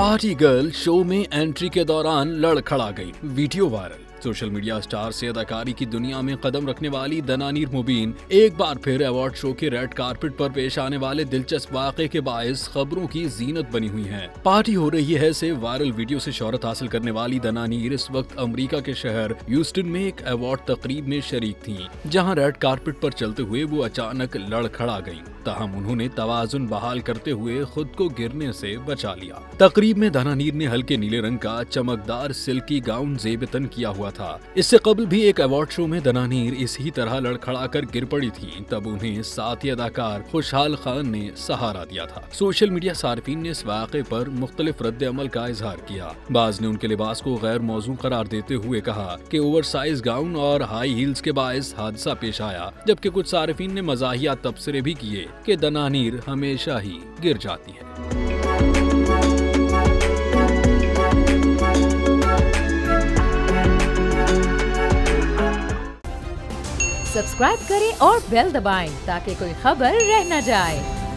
Party girl show में entry के दौरान लड़खड़ा गई, video viral. Social media star से अदाकारी की दुनिया में कदम रखने वाली दनानीर मुबीन एक बार फिर अवार्ड शो के रेड कारपेट पर पेश आने वाले दिलचस्प वाक़े के बायस खबरों की जीनत बनी हुई हैं। पार्टी हो रही है से वायरल वीडियो से शोहरत हासिल करने वाली दनानीर इस वक्त अमेरिका के शहर ह्यूस्टन में एक अवार्ड तकरीब में शरीक थीं, जहां रेड कारपेट पर चलते हुए वो अचानक लड़खड़ा गईं। ताहम उन्होंने तवाजुन बहाल करते हुए खुद को गिरने से बचा लिया। तकरीब में दनानीर ने हल्के नीले रंग का चमकदार सिल्की गाउन ज़ेब-ए-तन किया हुआ था। इससे कबल भी एक अवार्ड शो में दनानीर इसी तरह लड़खड़ा कर गिर पड़ी थी, तब उन्हें साथी अदाकार खुशहाल खान ने सहारा दिया था। सोशल मीडिया सार्फिन ने इस वाक़े पर मुख्तलिफ रद्द अमल का इजहार किया। बाज ने उनके लिबास को गैर मौजू करार देते हुए कहा कि ओवरसाइज गाउन और हाई हील्स के बायस हादसा पेश आया, जबकि कुछ सार्फिन ने मज़ाहिया तबसरे भी किए कि दनानीर हमेशा ही गिर जाती है। सब्सक्राइब करें और बेल दबाएं ताकि कोई खबर रह न जाए।